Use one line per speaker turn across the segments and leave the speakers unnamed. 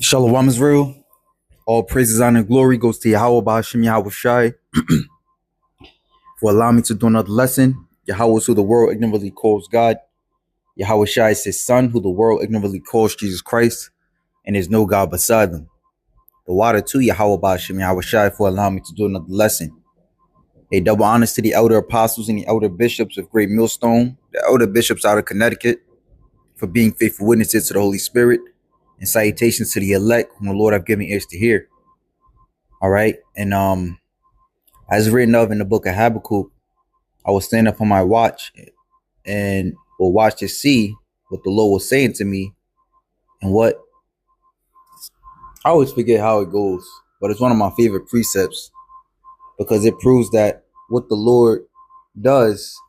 Shalom Israel. All praises, honor, and glory goes to Yahweh Ba'ashem Yahweh Shai for allowing me to do another lesson. Yahweh is who the world ignorantly calls God. Yahweh Shai is his son, who the world ignorantly calls Jesus Christ, and there's no God beside them. The water to Yahweh Ba'ashem Yahweh Shai for allowing me to do another lesson. A double honors to the elder apostles and the elder bishops of Great Millstone, the elder bishops out of Connecticut, for being faithful witnesses to the Holy Spirit, and salutations to the elect whom the Lord have given ears to hear. All right. And as written of in the book of Habakkuk, I will stand up on my watch and will watch to see what the Lord was saying to me. And what I always forget how it goes, but it's one of my favorite precepts because it proves that what the Lord does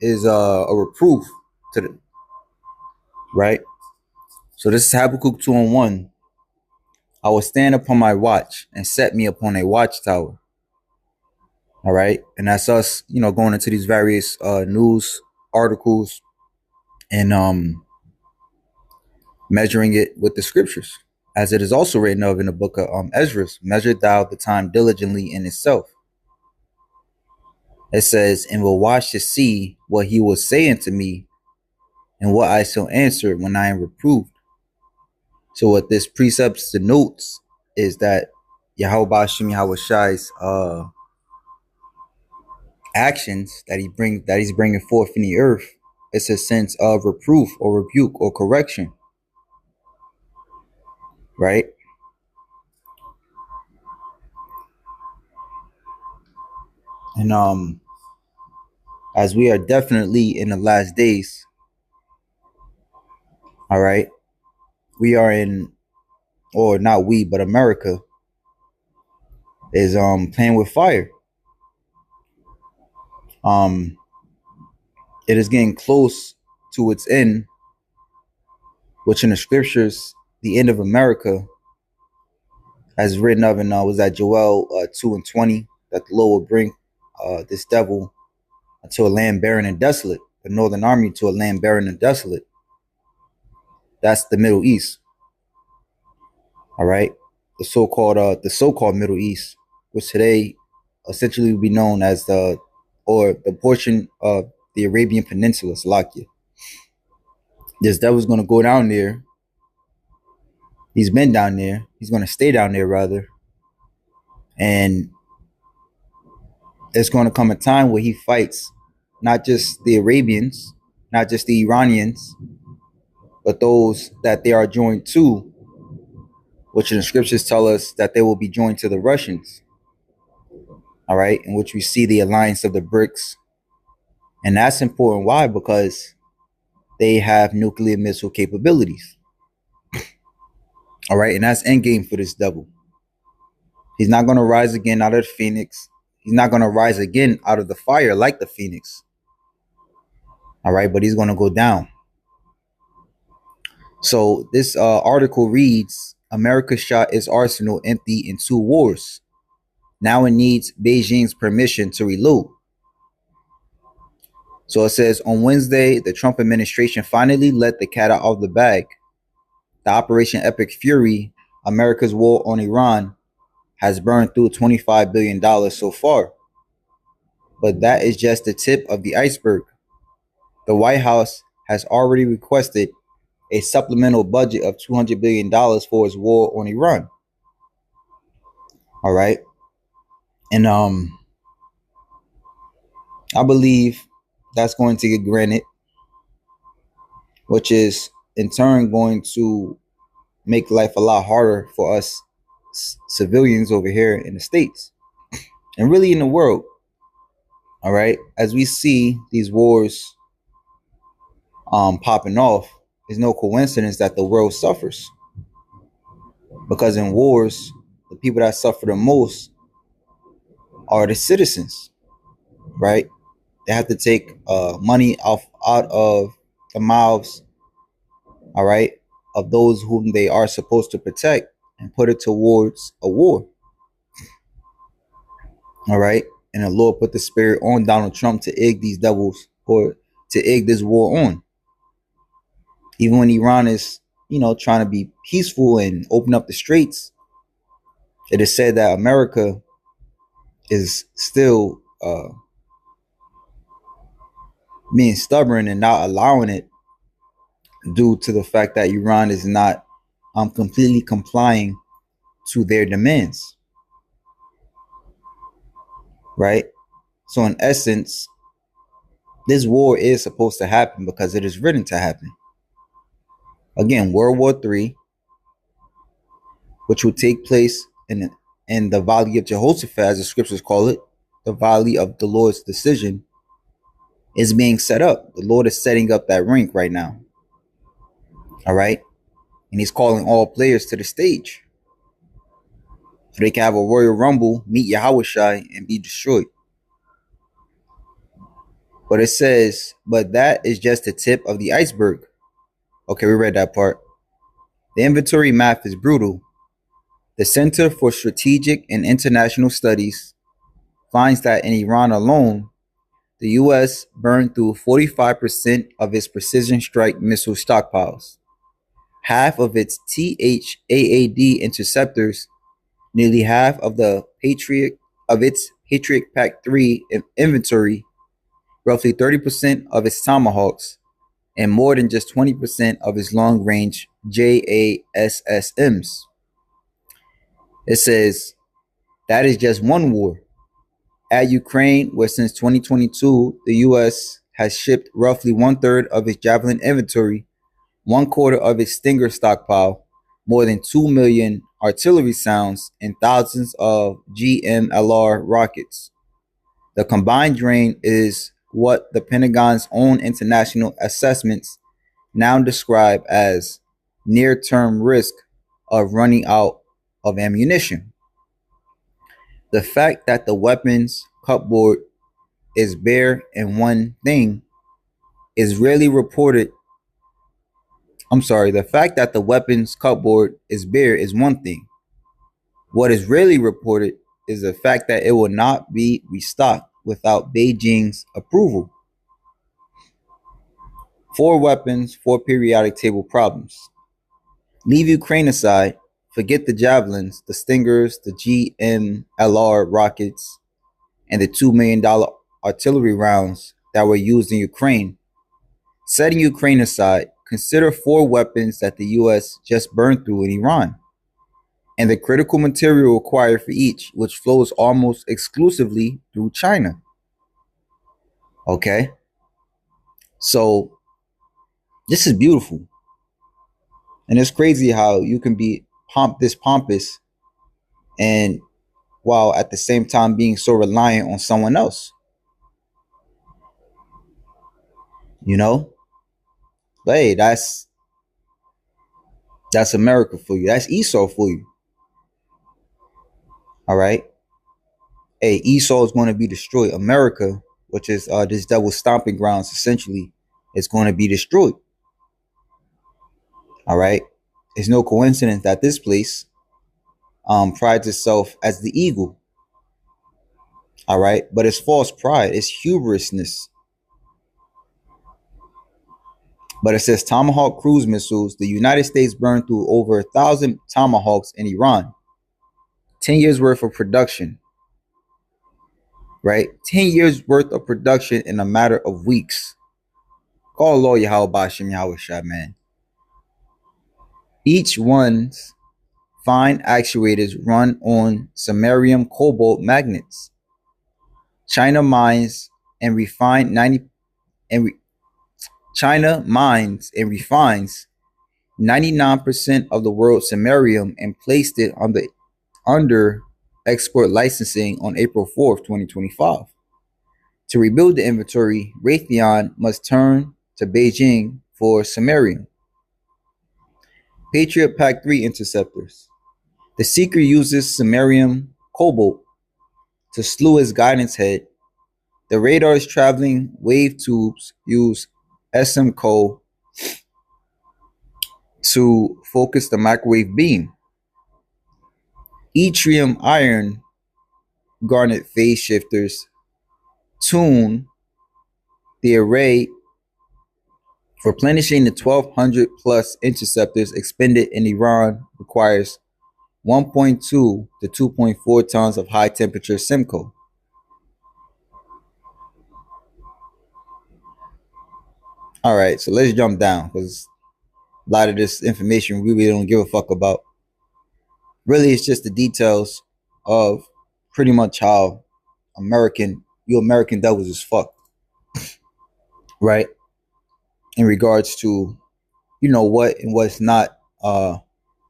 is a reproof to the right. So this is Habakkuk 2:1. I will stand upon my watch and set me upon a watchtower. All right. And that's us, going into these various news articles and measuring it with the scriptures. As it is also written of in the book of Ezra, measure thou the time diligently in itself. It says, and will watch to see what he was saying to me and what I shall answer when I am reproved. So what this precept denotes is that Yahweh Ba'ashem Yahweh Shai's actions that he's bringing forth in the earth, it's a sense of reproof or rebuke or correction, right? And as we are definitely in the last days, all right, we are in, or not we, but America is playing with fire. It is getting close to its end, which in the scriptures, the end of America, as written of in was that Joel 2:20, that the Lord will bring this devil to a land barren and desolate, the northern army to a land barren and desolate. That's the Middle East. All right, the so-called Middle East, which today essentially would be known as the portion of the Arabian Peninsula, Salakia. This devil's going to go down there. He's been down there. He's going to stay down there, rather. And it's going to come a time where he fights not just the Arabians, not just the Iranians, but those that they are joined to, which in the scriptures tell us that they will be joined to the Russians. All right, in which we see the alliance of the BRICS. And that's important. Why? Because they have nuclear missile capabilities. All right, and that's endgame for this devil. He's not going to rise again out of the phoenix. He's not going to rise again out of the fire like the phoenix. All right, but he's going to go down. So this article reads, America shot its arsenal empty in 2 wars. Now it needs Beijing's permission to reload. So it says, on Wednesday, the Trump administration finally let the cat out of the bag. The Operation Epic Fury, America's war on Iran, has burned through $25 billion so far. But that is just the tip of the iceberg. The White House has already requested a supplemental budget of $200 billion for its war on Iran. All right. And I believe that's going to get granted, which is in turn going to make life a lot harder for us civilians over here in the States and really in the world. All right. As we see these wars popping off, it's no coincidence that the world suffers, because in wars, the people that suffer the most are the citizens, right? They have to take money out of the mouths, all right, of those whom they are supposed to protect and put it towards a war. All right. And the Lord put the spirit on Donald Trump to egg these devils, or to egg this war on. Even when Iran is, trying to be peaceful and open up the streets, it is said that America is still being stubborn and not allowing it, due to the fact that Iran is not completely complying to their demands, right? So in essence, this war is supposed to happen because it is written to happen. Again, World War III, which will take place in the Valley of Jehoshaphat, as the scriptures call it, the Valley of the Lord's decision, is being set up. The Lord is setting up that rink right now. All right. And he's calling all players to the stage so they can have a Royal Rumble, meet Yahushai, and be destroyed. But it says, but that is just the tip of the iceberg. Okay, we read that part. The inventory math is brutal. The Center for Strategic and International Studies finds that in Iran alone, the U.S. burned through 45% of its precision strike missile stockpiles, half of its THAAD interceptors, nearly half of its Patriot Pack 3 inventory, roughly 30% of its Tomahawks, and more than just 20% of its long-range JASSMs. It says that is just one war. At Ukraine, where since 2022, the U.S. has shipped roughly 1/3 of its Javelin inventory, 1/4 of its Stinger stockpile, more than 2 million artillery sounds, and thousands of GMLR rockets. The combined drain is what the Pentagon's own international assessments now describe as near-term risk of running out of ammunition. The fact that the weapons cupboard is bare and one thing is rarely reported. The fact that the weapons cupboard is bare is one thing. What is rarely reported is the fact that it will not be restocked without Beijing's approval. 4 weapons, 4 periodic table problems. Leave Ukraine aside, forget the javelins, the Stingers, the GMLR rockets, and the $2 million artillery rounds that were used in Ukraine. Setting Ukraine aside, consider 4 weapons that the U.S. just burned through in Iran, and the critical material required for each, which flows almost exclusively through China. Okay? So, this is beautiful. And it's crazy how you can be this pompous and while at the same time being so reliant on someone else. You know? But hey, that's America for you. That's Esau for you. All right? Hey, Esau is going to be destroyed. America, which is this devil's stomping grounds, essentially, is going to be destroyed. All right? It's no coincidence that this place prides itself as the eagle. All right? But it's false pride. It's hubrisness. But it says Tomahawk cruise missiles. The United States burned through over 1,000 Tomahawks in Iran. 10 years worth of production. Right? 10 years worth of production in a matter of weeks. Call Lord Yahweh Bashem Yahushua, man. Each one's fine actuators run on samarium cobalt magnets. China mines and refines 99% of the world's samarium and placed it under export licensing on April 4th, 2025. To rebuild the inventory, Raytheon must turn to Beijing for samarium. Patriot Pack 3 interceptors. The Seeker uses samarium cobalt to slew its guidance head. The radar's traveling wave tubes use SMCO to focus the microwave beam. Yttrium iron garnet phase shifters tune the array Replenishing the 1,200 plus interceptors expended in Iran requires 1.2 to 2.4 tons of high temperature Simcoe. All right, so let's jump down because a lot of this information we really don't give a fuck about. Really, it's just the details of pretty much how you American devils is fuck, right? In regards to what and what's not,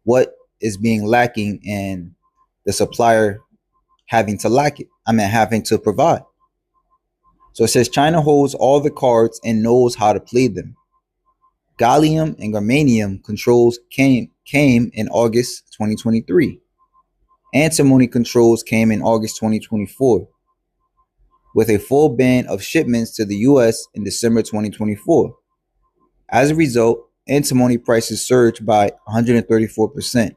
what is being lacking, and the supplier having to lack it. I mean, having to provide. So it says China holds all the cards and knows how to play them. Gallium and germanium controls came in August 2023. Antimony controls came in August 2024, with a full ban of shipments to the US in December 2024. As a result, antimony prices surged by 134%.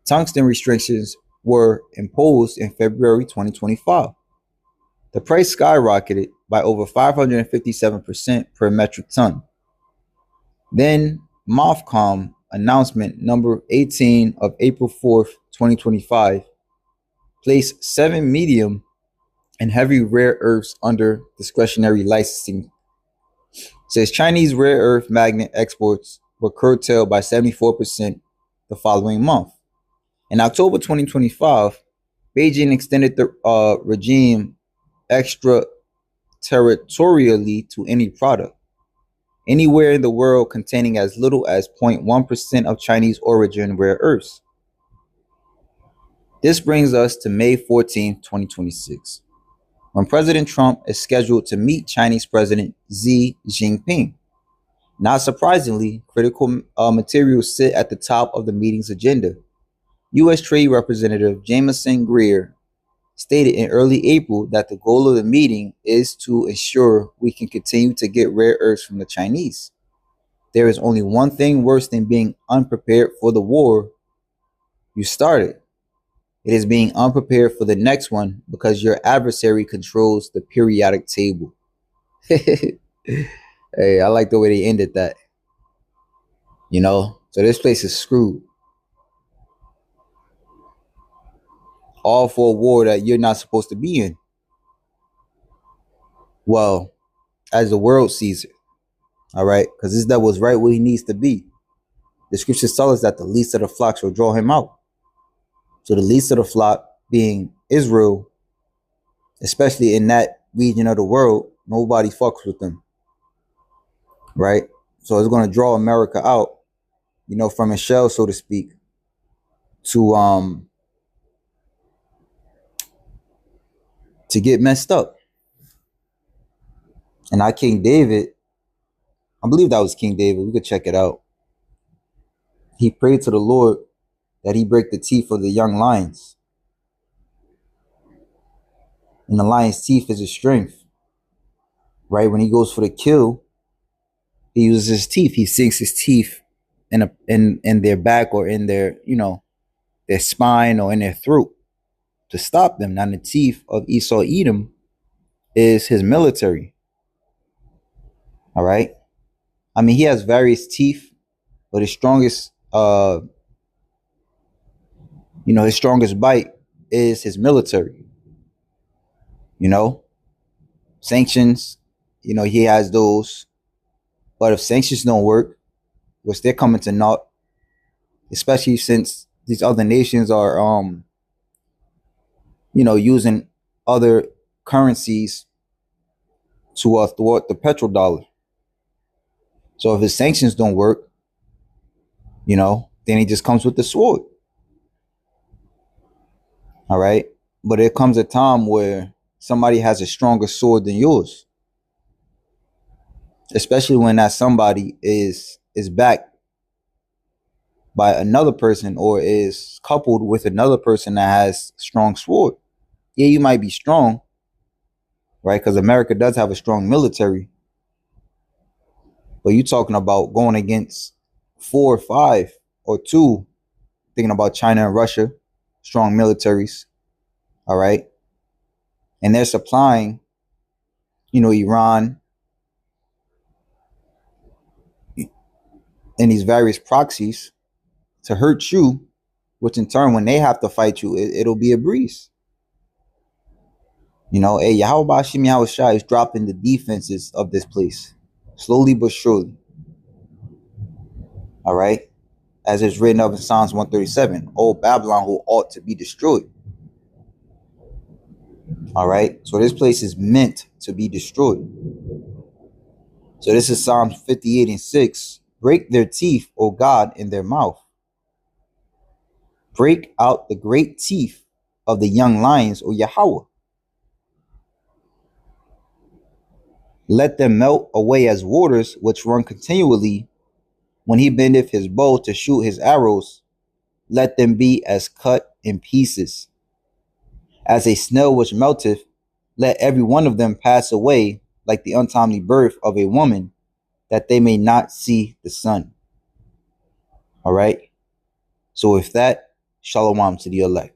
Tungsten restrictions were imposed in February 2025. The price skyrocketed by over 557% per metric ton. Then, MOFCOM announcement number 18 of April 4th, 2025, placed 7 medium and heavy rare earths under discretionary licensing. It says Chinese rare earth magnet exports were curtailed by 74% the following month. In October 2025, Beijing extended the regime extraterritorially to any product anywhere in the world containing as little as 0.1% of Chinese origin rare earths. This brings us to May 14, 2026, when President Trump is scheduled to meet Chinese President Xi Jinping. Not surprisingly, critical materials sit at the top of the meeting's agenda. U.S. Trade Representative Jameson Greer stated in early April that the goal of the meeting is to ensure we can continue to get rare earths from the Chinese. There is only one thing worse than being unprepared for the war you started. It is being unprepared for the next one because your adversary controls the periodic table. Hey, I like the way they ended that. So this place is screwed. All for a war that you're not supposed to be in. Well, as the world sees it. All right, because this devil is right where he needs to be. The scriptures tell us that the least of the flocks will draw him out. So the least of the flock being Israel, especially in that region of the world, nobody fucks with them. Right? So it's going to draw America out, from a shell, so to speak, to get messed up. And our King David, I believe that was King David. We could check it out. He prayed to the Lord that he break the teeth of the young lions. And the lion's teeth is his strength. Right? When he goes for the kill, he uses his teeth. He sinks his teeth in their back or in their, their spine or in their throat to stop them. Now the teeth of Esau Edom is his military. All right. I mean, he has various teeth, but his strongest his strongest bite is his military. Sanctions, he has those. But if sanctions don't work, which they're coming to naught, especially since these other nations are using other currencies to thwart the petrodollar. So if his sanctions don't work, then he just comes with the sword. All right. But there comes a time where somebody has a stronger sword than yours. Especially when that somebody is backed by another person or is coupled with another person that has a strong sword. Yeah, you might be strong, right? Because America does have a strong military. But you're talking about going against 4 or 5 or 2, thinking about China and Russia, strong militaries. All right. And they're supplying, Iran and these various proxies to hurt you, which in turn, when they have to fight you, it'll be a breeze. You know, hey, Yahweh Bashim Yahweh Shai is dropping the defenses of this place, slowly but surely. All right? As it's written up in Psalms 137, O Babylon, who ought to be destroyed. All right? So this place is meant to be destroyed. So this is Psalms 58 and 6. Break their teeth, O God, in their mouth. Break out the great teeth of the young lions, O Yahweh. Let them melt away as waters which run continually. When he bendeth his bow to shoot his arrows, let them be as cut in pieces. As a snail which melteth, let every one of them pass away like the untimely birth of a woman, that they may not see the sun. All right. So with that, shalom to the elect.